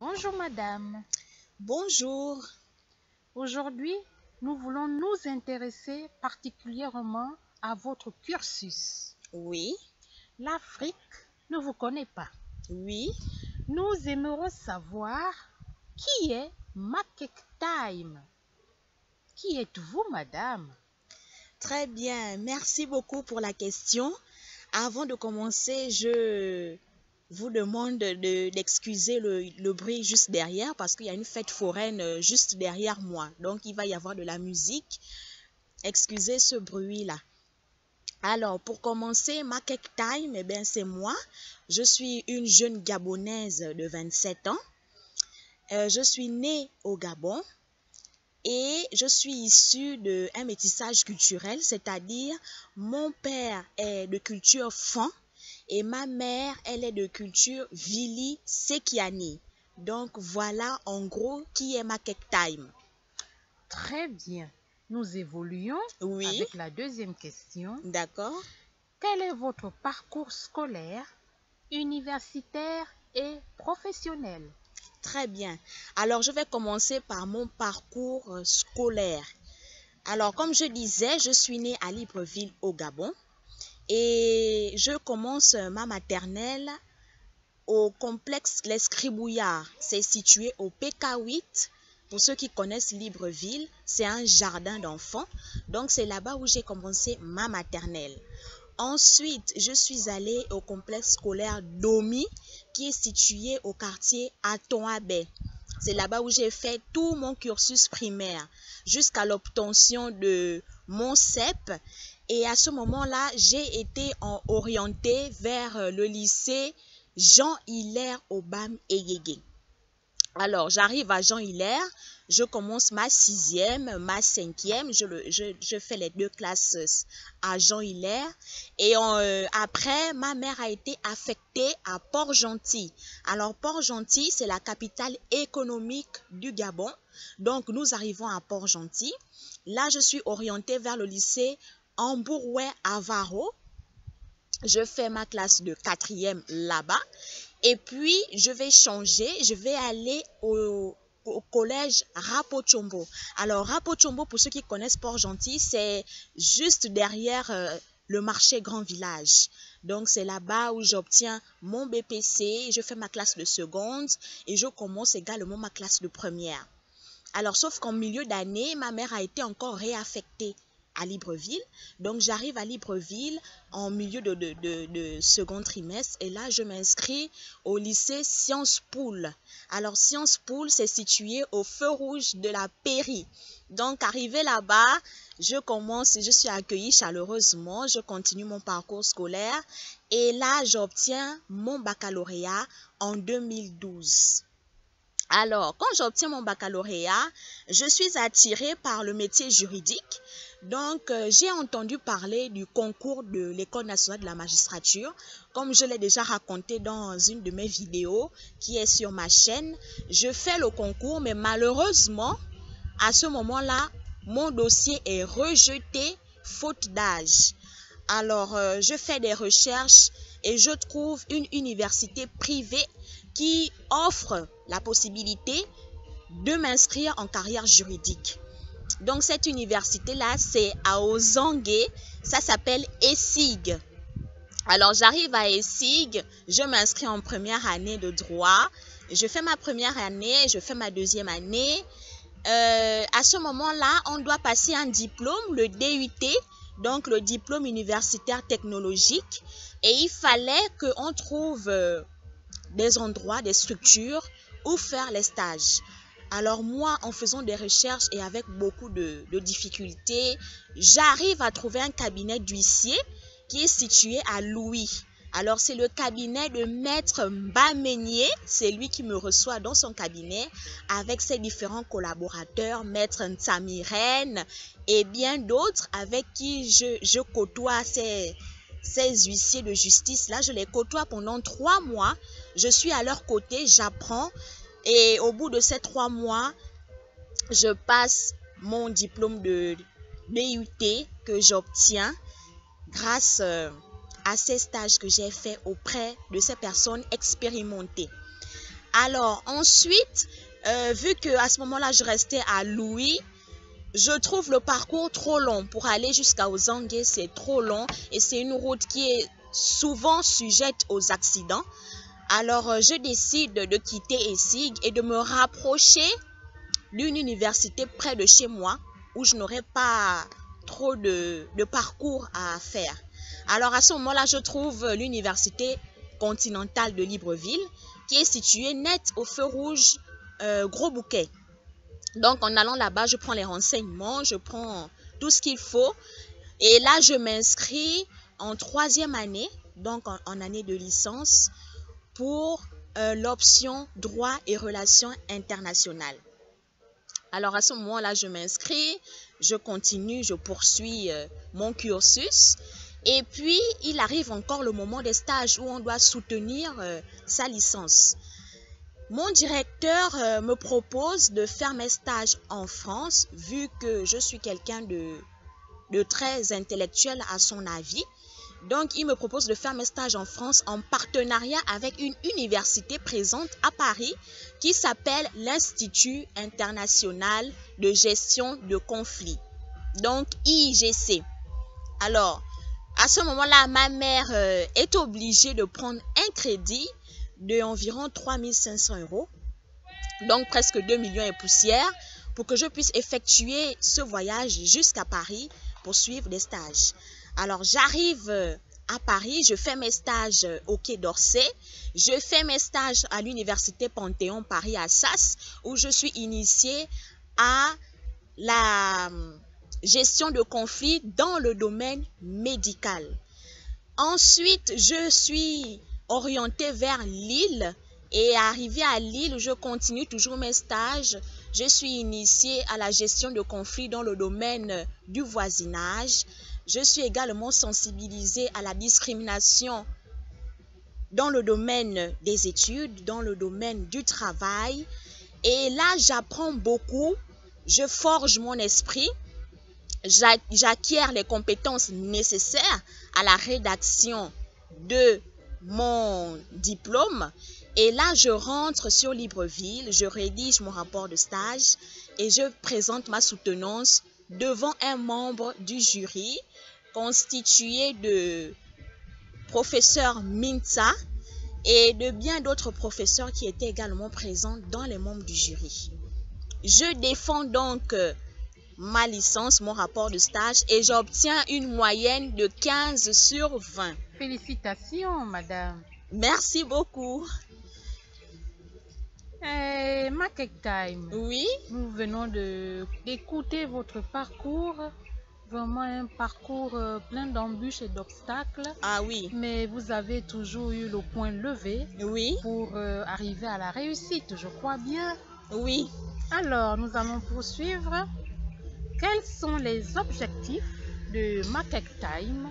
Bonjour madame. Bonjour. Aujourd'hui, nous voulons nous intéresser particulièrement à votre cursus. Oui, L'Afrique ne vous connaît pas. oui. Nous aimerons savoir qui est Makek Time. Qui êtes-vous madame? Très bien. Merci beaucoup pour la question. Avant de commencer, je vous demande d'excuser le bruit juste derrière parce qu'il y a une fête foraine juste derrière moi. Donc, il va y avoir de la musique. Excusez ce bruit-là. Alors, pour commencer, ma cake time, eh bien, c'est moi. Je suis une jeune Gabonaise de 27 ans. Je suis née au Gabon. Et je suis issue d'un métissage culturel, c'est-à-dire mon père est de culture Fan et ma mère, elle est de culture Vili Sekiani. Donc voilà en gros qui est ma cake time. Très bien. Nous évoluons Oui, avec la deuxième question. d'accord. Quel est votre parcours scolaire, universitaire et professionnel? Très bien. Alors je vais commencer par mon parcours scolaire. Alors comme je disais, je suis née à Libreville au Gabon et je commence ma maternelle au complexe Les Scribouillards. C'est situé au PK8. Pour ceux qui connaissent Libreville, c'est un jardin d'enfants. Donc, c'est là-bas où j'ai commencé ma maternelle. Ensuite, je suis allée au complexe scolaire Domi, qui est situé au quartier Atonabé. C'est là-bas où j'ai fait tout mon cursus primaire jusqu'à l'obtention de mon CEP. Et à ce moment-là, j'ai été orientée vers le lycée Jean-Hilaire Obam Eyégué. Alors, j'arrive à Jean-Hilaire, je commence ma sixième, ma cinquième, je fais les deux classes à Jean-Hilaire. Et après, ma mère a été affectée à Port-Gentil. Alors, Port-Gentil, c'est la capitale économique du Gabon. Donc, nous arrivons à Port-Gentil. Là, je suis orientée vers le lycée Ambouroué Avaro. Je fais ma classe de quatrième là-bas. Et puis, je vais changer, je vais aller au collège Rapochombo. Alors, Rapochombo, pour ceux qui connaissent Port-Gentil, c'est juste derrière le marché Grand Village. Donc, c'est là-bas où j'obtiens mon BPC, je fais ma classe de seconde et je commence également ma classe de première. Alors, sauf qu'en milieu d'année, ma mère a été encore réaffectée à Libreville. Donc, j'arrive à Libreville en milieu de second trimestre et là, je m'inscris au lycée Sciences Poul. Alors, Sciences Poul, c'est situé au feu rouge de la Pairie. Donc, arrivé là-bas, je suis accueillie chaleureusement, je continue mon parcours scolaire et là, j'obtiens mon baccalauréat en 2012. Alors, quand j'obtiens mon baccalauréat, je suis attirée par le métier juridique. Donc, j'ai entendu parler du concours de l'École nationale de la magistrature. Comme je l'ai déjà raconté dans une de mes vidéos qui est sur ma chaîne, je fais le concours, mais malheureusement, à ce moment-là, mon dossier est rejeté faute d'âge. Alors, je fais des recherches et je trouve une université privée qui offre la possibilité de m'inscrire en carrière juridique. Donc, cette université-là, c'est à Ozangue, ça s'appelle ESIG. Alors, j'arrive à ESIG, je m'inscris en première année de droit, je fais ma première année, je fais ma deuxième année. À ce moment-là, on doit passer un diplôme, le DUT, donc le diplôme universitaire technologique. Et il fallait qu'on trouve des endroits, des structures où faire les stages. Alors moi, en faisant des recherches et avec beaucoup de difficultés, j'arrive à trouver un cabinet d'huissier qui est situé à Louis. Alors c'est le cabinet de Maître Mbamenye, c'est lui qui me reçoit dans son cabinet avec ses différents collaborateurs, Maître Ntamiren et bien d'autres avec qui je côtoie ces huissiers de justice. Là, je les côtoie pendant 3 mois. Je suis à leur côté, j'apprends. Et au bout de ces 3 mois, je passe mon diplôme de DUT que j'obtiens grâce à ces stages que j'ai faits auprès de ces personnes expérimentées. Alors, ensuite, vu qu'à ce moment-là, je restais à Louis, je trouve le parcours trop long. Pour aller jusqu'à Ozangue, c'est trop long et c'est une route qui est souvent sujette aux accidents. Alors, je décide de quitter Essig et de me rapprocher d'une université près de chez moi où je n'aurais pas trop de parcours à faire. Alors, à ce moment-là, je trouve l'université continentale de Libreville qui est située net au feu rouge Gros Bouquet. Donc, en allant là-bas, je prends les renseignements, je prends tout ce qu'il faut. Et là, je m'inscris en 3e année, donc en année de licence, pour l'option droit et relations internationales. Alors, à ce moment-là, je m'inscris, je continue, je poursuis mon cursus. Et puis, il arrive encore le moment des stages où on doit soutenir sa licence. Mon directeur me propose de faire mes stages en France, vu que je suis quelqu'un de très intellectuel à son avis. Donc, il me propose de faire mes stages en France en partenariat avec une université présente à Paris qui s'appelle l'Institut international de gestion de conflits, donc IIGC. Alors, à ce moment-là, ma mère est obligée de prendre un crédit d'environ 3 500 €, donc presque 2 millions et poussière, pour que je puisse effectuer ce voyage jusqu'à Paris pour suivre des stages. Alors, j'arrive à Paris, je fais mes stages au Quai d'Orsay, je fais mes stages à l'Université Panthéon Paris-Assas, où je suis initiée à la gestion de conflits dans le domaine médical. Ensuite, je suis orientée vers Lille et arrivée à Lille, je continue toujours mes stages. Je suis initiée à la gestion de conflits dans le domaine du voisinage. Je suis également sensibilisée à la discrimination dans le domaine des études, dans le domaine du travail. Et là, j'apprends beaucoup, je forge mon esprit, j'acquiers les compétences nécessaires à la rédaction de mon diplôme. Et là, je rentre sur Libreville, je rédige mon rapport de stage et je présente ma soutenance devant un membre du jury constitué de professeur Mintza et de bien d'autres professeurs qui étaient également présents dans les membres du jury. Je défends donc ma licence, mon rapport de stage et j'obtiens une moyenne de 15 sur 20. Félicitations, madame. Merci beaucoup. Market Time. Oui. Nous venons d'écouter votre parcours. Vraiment un parcours plein d'embûches et d'obstacles. Ah oui. Mais vous avez toujours eu le point levé. Oui. Pour arriver à la réussite, je crois bien. Oui. Alors, nous allons poursuivre. Quels sont les objectifs de Market Time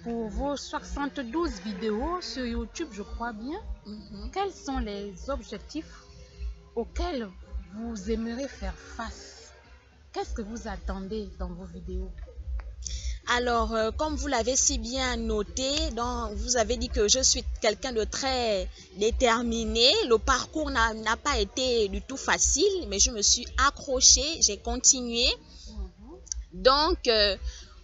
pour vos 72 vidéos sur YouTube, je crois bien? Quels sont les objectifs auxquels vous aimeriez faire face? Qu'est-ce que vous attendez dans vos vidéos? Alors, comme vous l'avez si bien noté, vous avez dit que je suis quelqu'un de très déterminé. Le parcours n'a pas été du tout facile, mais je me suis accrochée, j'ai continué. Donc,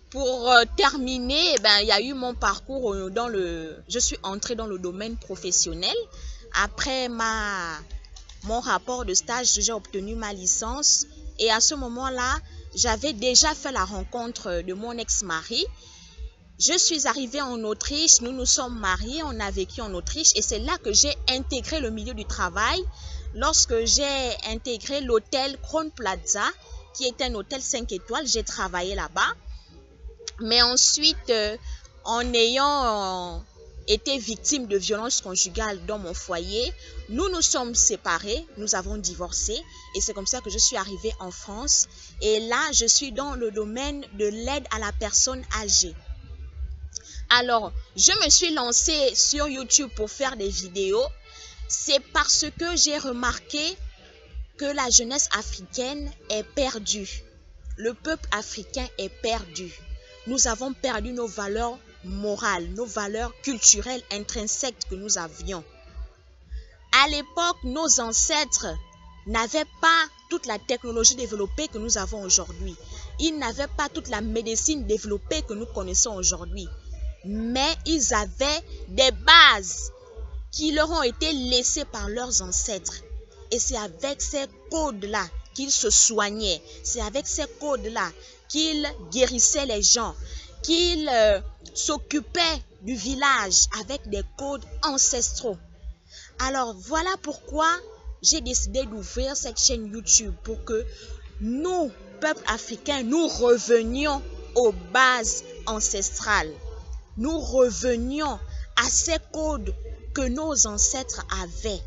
pour terminer, il y a eu mon parcours je suis entrée dans le domaine professionnel. Après mon rapport de stage, j'ai obtenu ma licence et à ce moment-là, j'avais déjà fait la rencontre de mon ex-mari. Je suis arrivée en Autriche, nous nous sommes mariés, on a vécu en Autriche et c'est là que j'ai intégré le milieu du travail. Lorsque j'ai intégré l'hôtel Crown Plaza, qui est un hôtel 5 étoiles, j'ai travaillé là-bas. Mais ensuite, en ayant été victime de violences conjugales dans mon foyer, nous nous sommes séparés, nous avons divorcé et c'est comme ça que je suis arrivée en France. Et là, je suis dans le domaine de l'aide à la personne âgée. Alors, je me suis lancée sur YouTube pour faire des vidéos. C'est parce que j'ai remarqué que la jeunesse africaine est perdue. Le peuple africain est perdu. Nous avons perdu nos valeurs morales, nos valeurs culturelles intrinsèques que nous avions. À l'époque, nos ancêtres n'avaient pas toute la technologie développée que nous avons aujourd'hui. Ils n'avaient pas toute la médecine développée que nous connaissons aujourd'hui. Mais ils avaient des bases qui leur ont été laissées par leurs ancêtres. Et c'est avec ces codes-là qu'ils se soignaient. C'est avec ces codes-là qu'ils guérissaient les gens, qu'ils s'occupaient du village avec des codes ancestraux. Alors voilà pourquoi j'ai décidé d'ouvrir cette chaîne YouTube pour que nous, peuple africain, nous revenions aux bases ancestrales. Nous revenions à ces codes que nos ancêtres avaient.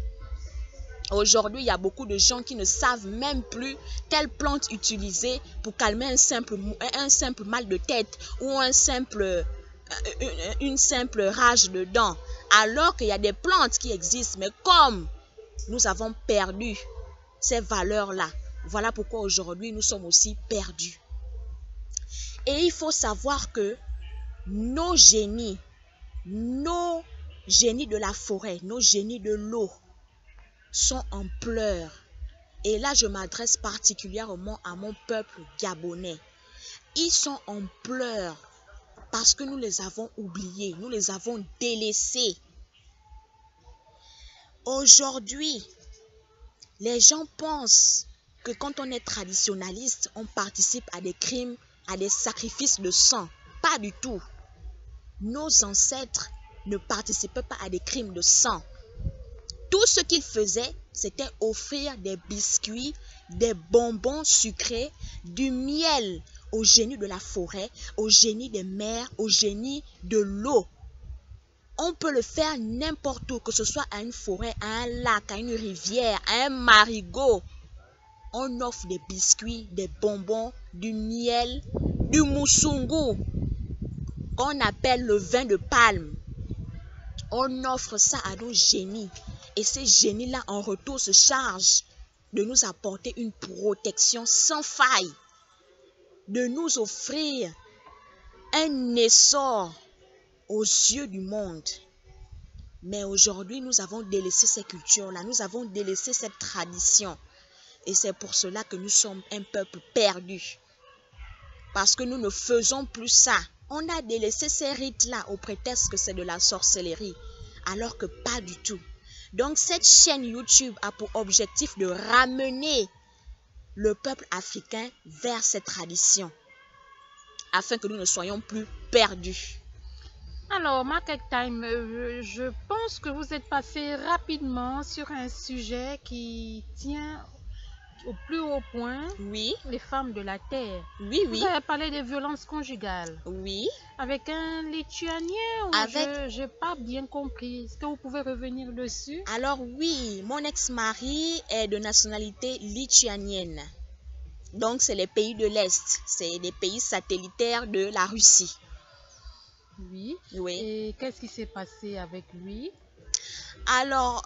Aujourd'hui, il y a beaucoup de gens qui ne savent même plus quelle plante utiliser pour calmer un simple mal de tête ou une simple rage de dents. Alors qu'il y a des plantes qui existent, mais comme nous avons perdu ces valeurs-là, voilà pourquoi aujourd'hui nous sommes aussi perdus. Et il faut savoir que nos génies de la forêt, nos génies de l'eau sont en pleurs. Et là, je m'adresse particulièrement à mon peuple gabonais. Ils sont en pleurs parce que nous les avons oubliés, nous les avons délaissés. Aujourd'hui, les gens pensent que quand on est traditionnaliste, on participe à des crimes, à des sacrifices de sang. Pas du tout. Nos ancêtres ne participaient pas à des crimes de sang. Tout ce qu'ils faisaient, c'était offrir des biscuits, des bonbons sucrés, du miel aux génies de la forêt, aux génies des mers, aux génies de l'eau. On peut le faire n'importe où, que ce soit à une forêt, à un lac, à une rivière, à un marigot. On offre des biscuits, des bonbons, du miel, du moussoungou, qu'on appelle le vin de palme. On offre ça à nos génies. Et ces génies-là, en retour, se chargent de nous apporter une protection sans faille, de nous offrir un essor aux yeux du monde. Mais aujourd'hui, nous avons délaissé ces cultures-là, nous avons délaissé cette tradition. Et c'est pour cela que nous sommes un peuple perdu. Parce que nous ne faisons plus ça. On a délaissé ces rites-là au prétexte que c'est de la sorcellerie, alors que pas du tout. Donc cette chaîne YouTube a pour objectif de ramener le peuple africain vers ces traditions, afin que nous ne soyons plus perdus. Alors, Market Time, je pense que vous êtes passé rapidement sur un sujet qui tient au plus haut point, Oui, les femmes de la terre. oui, oui, Vous avez parlé des violences conjugales. oui. Avec un Lituanien ou je n'ai pas bien compris. Est-ce que vous pouvez revenir dessus? Alors oui, mon ex-mari est de nationalité lituanienne. Donc c'est les pays de l'Est, c'est des pays satellitaires de la Russie. Oui. Oui. Et qu'est-ce qui s'est passé avec lui? Alors,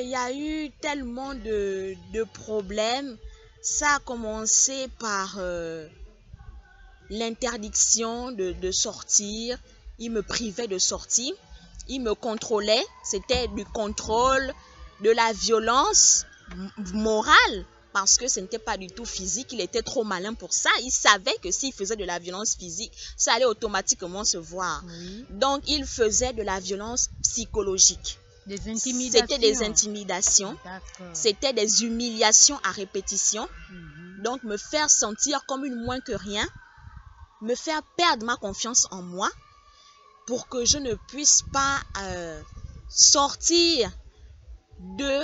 il y a eu tellement de problèmes. Ça a commencé par l'interdiction de sortir. Il me privait de sortir. Il me contrôlait. C'était du contrôle, de la violence morale. Parce que ce n'était pas du tout physique. Il était trop malin pour ça. Il savait que s'il faisait de la violence physique, ça allait automatiquement se voir. Oui. Donc, il faisait de la violence psychologique. Des intimidations. C'était des intimidations, c'était des humiliations à répétition. Donc me faire sentir comme une moins que rien, me faire perdre ma confiance en moi pour que je ne puisse pas sortir de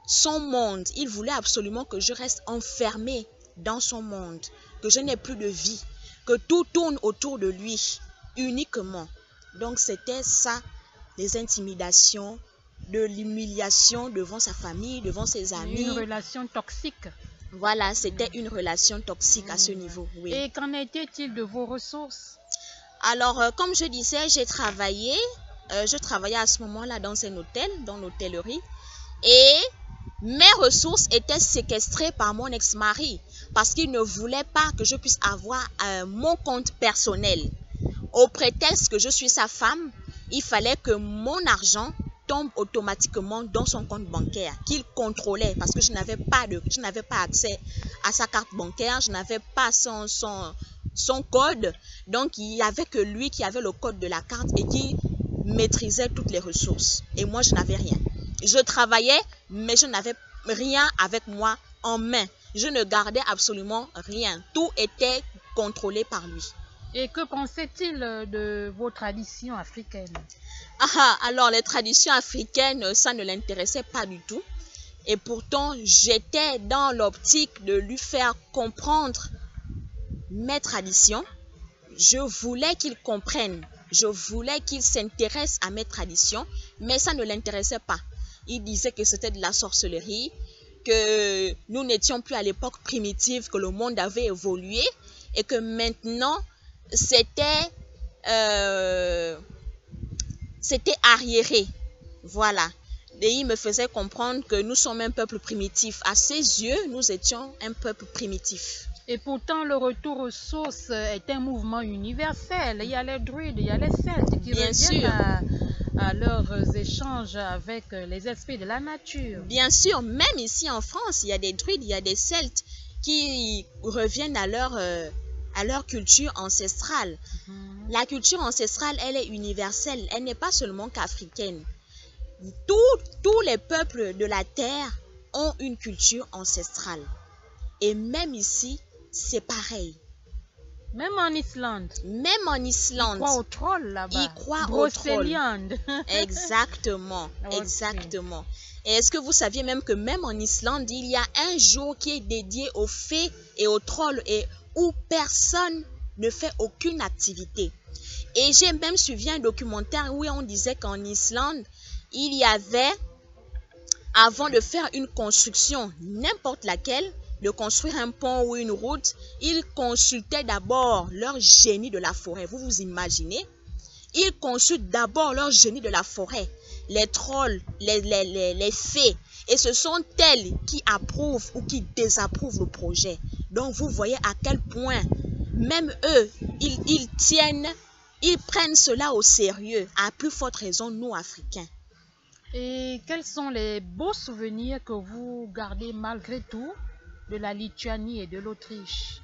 son monde. Il voulait absolument que je reste enfermée dans son monde, que je n'ai plus de vie, que tout tourne autour de lui uniquement. Donc c'était ça, les intimidations, de l'humiliation devant sa famille, devant ses amis. Une relation toxique. Voilà, c'était une relation toxique à ce niveau. Oui. Et qu'en était-il de vos ressources? Alors, comme je disais, je travaillais à ce moment-là dans un hôtel, dans l'hôtellerie. Et mes ressources étaient séquestrées par mon ex-mari parce qu'il ne voulait pas que je puisse avoir mon compte personnel. Au prétexte que je suis sa femme, il fallait que mon argent tombe automatiquement dans son compte bancaire qu'il contrôlait parce que je n'avais pas accès à sa carte bancaire, je n'avais pas son code. Donc, il n'y avait que lui qui avait le code de la carte et qui maîtrisait toutes les ressources. Et moi, je n'avais rien. Je travaillais, mais je n'avais rien avec moi en main. Je ne gardais absolument rien. Tout était contrôlé par lui. Et que pensait-il de vos traditions africaines? Alors les traditions africaines, ça ne l'intéressait pas du tout. Et pourtant, j'étais dans l'optique de lui faire comprendre mes traditions. Je voulais qu'il comprenne. Je voulais qu'il s'intéresse à mes traditions, mais ça ne l'intéressait pas. Il disait que c'était de la sorcellerie, que nous n'étions plus à l'époque primitive, que le monde avait évolué et que maintenant, c'était arriéré. Voilà. Et il me faisait comprendre que nous sommes un peuple primitif. À ses yeux, nous étions un peuple primitif. Et pourtant, le retour aux sources est un mouvement universel. Il y a les druides, il y a les celtes qui reviennent à leurs échanges avec les esprits de la nature. Bien sûr, même ici en France, il y a des druides, il y a des celtes qui reviennent à leur culture ancestrale. La culture ancestrale, elle est universelle, elle n'est pas seulement qu'africaine. Tous les peuples de la terre ont une culture ancestrale. Et même ici, c'est pareil. Même en Islande. Même en Islande. Ils croient au troll là-bas. Ils croient au troll. Exactement. Okay. Exactement. Et est-ce que vous saviez même que même en Islande, il y a un jour qui est dédié aux fées et aux trolls et où personne ne fait aucune activité. Et j'ai même suivi un documentaire où on disait qu'en Islande, il y avait, avant de faire une construction, n'importe laquelle, de construire un pont ou une route, ils consultaient d'abord leur génie de la forêt. Vous vous imaginez? Ils consultent d'abord leur génie de la forêt, les trolls, les fées. Et ce sont elles qui approuvent ou qui désapprouvent le projet. Donc vous voyez à quel point, même eux, ils prennent cela au sérieux. À plus forte raison, nous, Africains. Et quels sont les beaux souvenirs que vous gardez malgré tout de la Lituanie et de l'Autriche?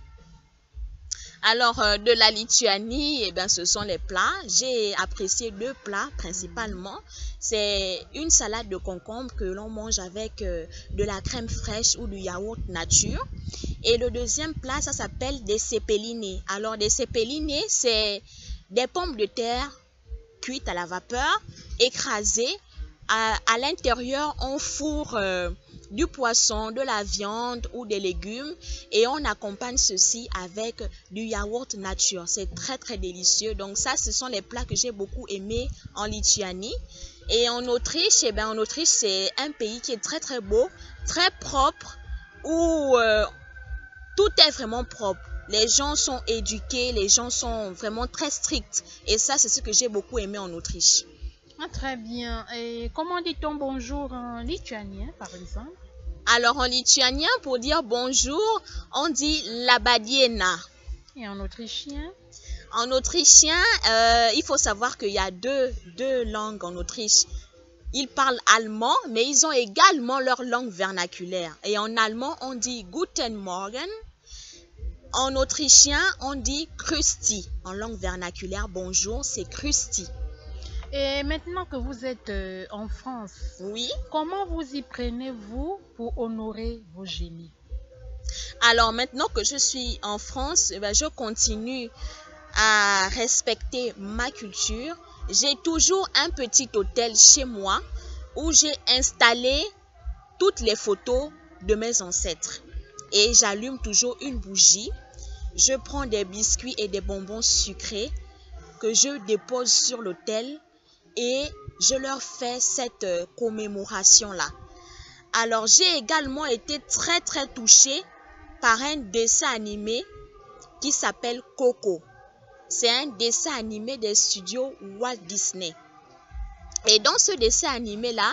Alors, de la Lituanie, eh bien, ce sont les plats. J'ai apprécié 2 plats principalement. C'est une salade de concombre que l'on mange avec de la crème fraîche ou du yaourt nature. Et le deuxième plat, ça s'appelle des cepelini. Alors, des cepelini, c'est des pommes de terre cuites à la vapeur, écrasées. À l'intérieur, on fourre du poisson, de la viande ou des légumes et on accompagne ceci avec du yaourt nature. C'est très très délicieux. Donc ça, ce sont les plats que j'ai beaucoup aimés en Lituanie. Et en Autriche, eh bien, en Autriche, c'est un pays qui est très très beau, très propre, où tout est vraiment propre. Les gens sont éduqués, les gens sont vraiment très stricts. Et ça, c'est ce que j'ai beaucoup aimé en Autriche. Ah, très bien. Et comment dit-on bonjour en lituanien, par exemple? Alors, en lituanien, pour dire bonjour, on dit labadiena. Et en autrichien? En autrichien, il faut savoir qu'il y a deux langues en Autriche. Ils parlent allemand, mais ils ont également leur langue vernaculaire. Et en allemand, on dit Guten Morgen. En autrichien, on dit Krusty. En langue vernaculaire, bonjour, c'est Krusty. Et maintenant que vous êtes en France, oui, comment vous y prenez-vous pour honorer vos génies? Alors maintenant que je suis en France, eh bien, je continue à respecter ma culture. J'ai toujours un petit hôtel chez moi où j'ai installé toutes les photos de mes ancêtres. Et j'allume toujours une bougie. Je prends des biscuits et des bonbons sucrés que je dépose sur l'autel. Et je leur fais cette commémoration-là. Alors, j'ai également été très, très touchée par un dessin animé qui s'appelle Coco. C'est un dessin animé des studios Walt Disney. Et dans ce dessin animé-là,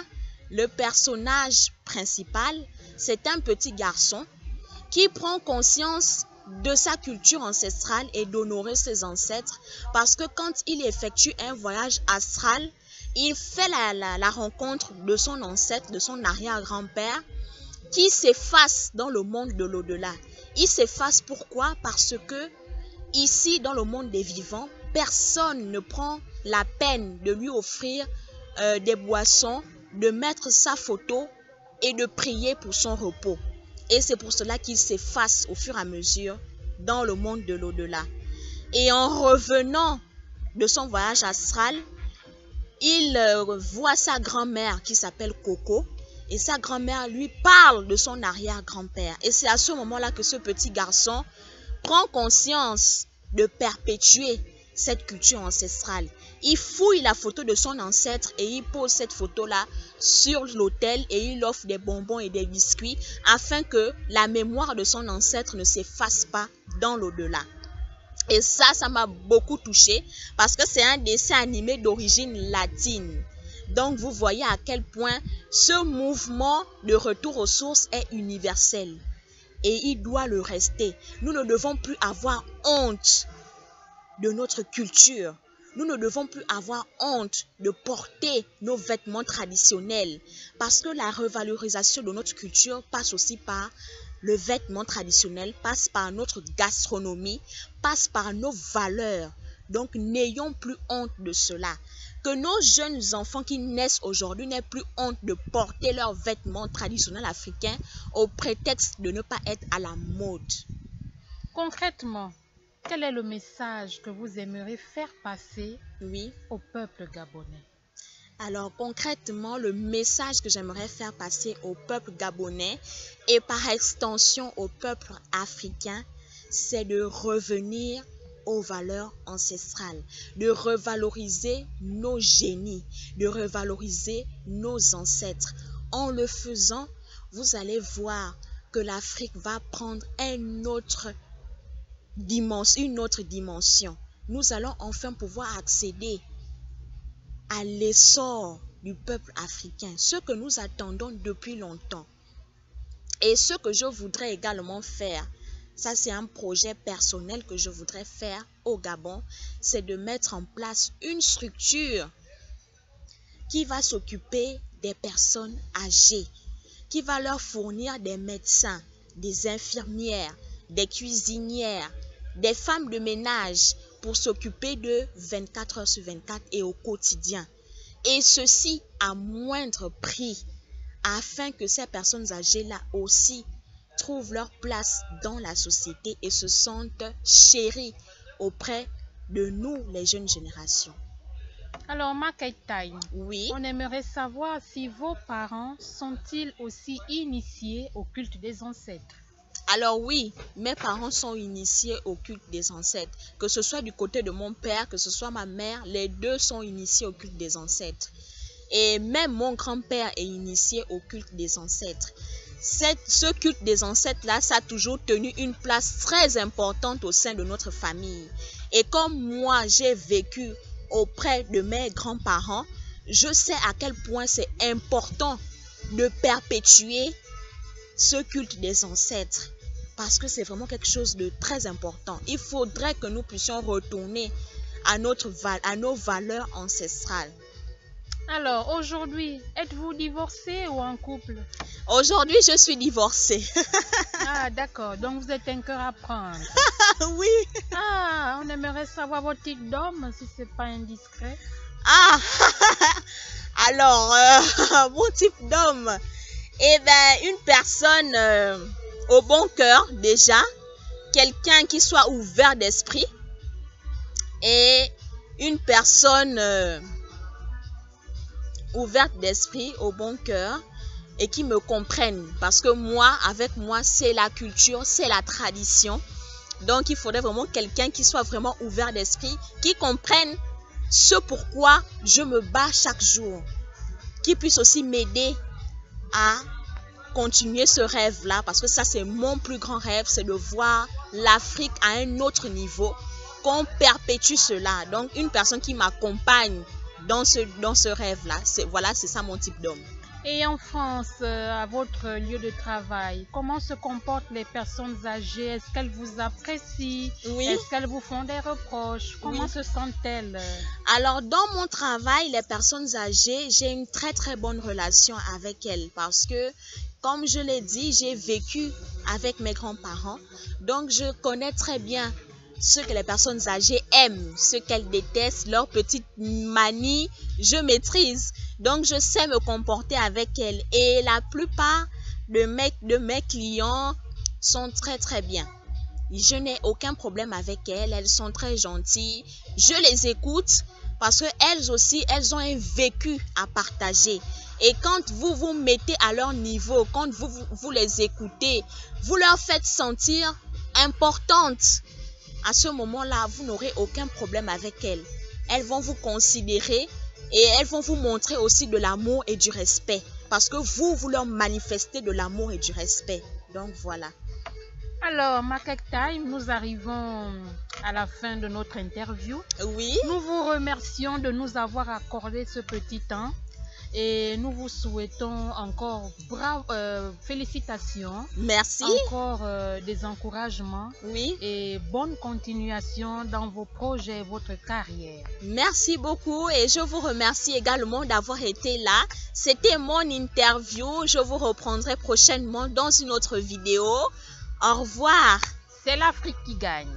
le personnage principal, c'est un petit garçon qui prend conscience de sa culture ancestrale et d'honorer ses ancêtres parce que quand il effectue un voyage astral, il fait la rencontre de son ancêtre, de son arrière-grand-père, qui s'efface dans le monde de l'au-delà. Il s'efface pourquoi? Parce que ici, dans le monde des vivants, personne ne prend la peine de lui offrir des boissons, de mettre sa photo et de prier pour son repos. Et c'est pour cela qu'il s'efface au fur et à mesure dans le monde de l'au-delà. Et en revenant de son voyage astral, il voit sa grand-mère qui s'appelle Coco. Et sa grand-mère lui parle de son arrière-grand-père. Et c'est à ce moment-là que ce petit garçon prend conscience de perpétuer cette culture ancestrale. Il fouille la photo de son ancêtre et il pose cette photo-là sur l'autel et il offre des bonbons et des biscuits afin que la mémoire de son ancêtre ne s'efface pas dans l'au-delà. Et ça m'a beaucoup touchée parce que c'est un dessin animé d'origine latine. Donc vous voyez à quel point ce mouvement de retour aux sources est universel. Et il doit le rester. Nous ne devons plus avoir honte de notre culture. Nous ne devons plus avoir honte de porter nos vêtements traditionnels. Parce que la revalorisation de notre culture passe aussi par le vêtement traditionnel, passe par notre gastronomie, passe par nos valeurs. Donc n'ayons plus honte de cela. Que nos jeunes enfants qui naissent aujourd'hui n'aient plus honte de porter leurs vêtements traditionnels africains au prétexte de ne pas être à la mode. Concrètement, quel est le message que vous aimeriez faire passer au peuple gabonais? Alors concrètement, le message que j'aimerais faire passer au peuple gabonais et par extension au peuple africain, c'est de revenir aux valeurs ancestrales, de revaloriser nos génies, de revaloriser nos ancêtres. En le faisant, vous allez voir que l'Afrique va prendre une autre dimension. Nous allons enfin pouvoir accéder à l'essor du peuple africain, ce que nous attendons depuis longtemps. Et ce que je voudrais également faire, ça c'est un projet personnel que je voudrais faire au Gabon, c'est de mettre en place une structure qui va s'occuper des personnes âgées, qui va leur fournir des médecins, des infirmières, des cuisinières, des femmes de ménage pour s'occuper de 24 heures sur 24 et au quotidien. Et ceci à moindre prix, afin que ces personnes âgées-là aussi trouvent leur place dans la société et se sentent chéries auprès de nous, les jeunes générations. Alors, Makaitai, oui, on aimerait savoir si vos parents sont-ils aussi initiés au culte des ancêtres? Alors oui, mes parents sont initiés au culte des ancêtres. Que ce soit du côté de mon père, que ce soit ma mère, les deux sont initiés au culte des ancêtres. Et même mon grand-père est initié au culte des ancêtres. Ce culte des ancêtres-là, ça a toujours tenu une place très importante au sein de notre famille. Et comme moi, j'ai vécu auprès de mes grands-parents, je sais à quel point c'est important de perpétuer ce culte des ancêtres. Parce que c'est vraiment quelque chose de très important. Il faudrait que nous puissions retourner à nos valeurs ancestrales. Alors, aujourd'hui, êtes-vous divorcé ou en couple? Aujourd'hui, je suis divorcée. Ah, d'accord. Donc, vous êtes un cœur à prendre. Oui. Ah, on aimerait savoir votre type d'homme, si ce n'est pas indiscret. Ah, alors, mon type d'homme, eh bien, une personne au bon cœur déjà, quelqu'un qui soit ouvert d'esprit et une personne ouverte d'esprit, au bon cœur et qui me comprenne. Parce que moi, avec moi, c'est la culture, c'est la tradition. Donc, il faudrait vraiment quelqu'un qui soit vraiment ouvert d'esprit, qui comprenne ce pourquoi je me bats chaque jour, qui puisse aussi m'aider à continuer ce rêve-là, parce que ça, c'est mon plus grand rêve, c'est de voir l'Afrique à un autre niveau, qu'on perpétue cela. Donc, une personne qui m'accompagne dans ce rêve-là, c'est ça mon type d'homme. Et en France, à votre lieu de travail, comment se comportent les personnes âgées? Est-ce qu'elles vous apprécient? Oui. Est-ce qu'elles vous font des reproches? Comment Oui. se sentent-elles? Alors, dans mon travail, les personnes âgées, j'ai une très très bonne relation avec elles parce que, comme je l'ai dit, j'ai vécu avec mes grands-parents. Donc, je connais très bien ce que les personnes âgées aiment, ce qu'elles détestent, leurs petites manies, je maîtrise. Donc, je sais me comporter avec elles. Et la plupart de mes clients sont très très bien. Je n'ai aucun problème avec elles, elles sont très gentilles. Je les écoute parce qu'elles aussi, elles ont un vécu à partager. Et quand vous vous mettez à leur niveau, quand vous les écoutez, vous leur faites sentir importantes. À ce moment-là, vous n'aurez aucun problème avec elles. Elles vont vous considérer et elles vont vous montrer aussi de l'amour et du respect. Parce que vous leur manifestez de l'amour et du respect. Donc voilà. Alors, Market Time, nous arrivons à la fin de notre interview. Oui. Nous vous remercions de nous avoir accordé ce petit temps et nous vous souhaitons encore félicitations. Merci. Encore des encouragements. Oui. Et bonne continuation dans vos projets et votre carrière. Merci beaucoup et je vous remercie également d'avoir été là. C'était mon interview. Je vous reprendrai prochainement dans une autre vidéo. Au revoir. C'est l'Afrique qui gagne.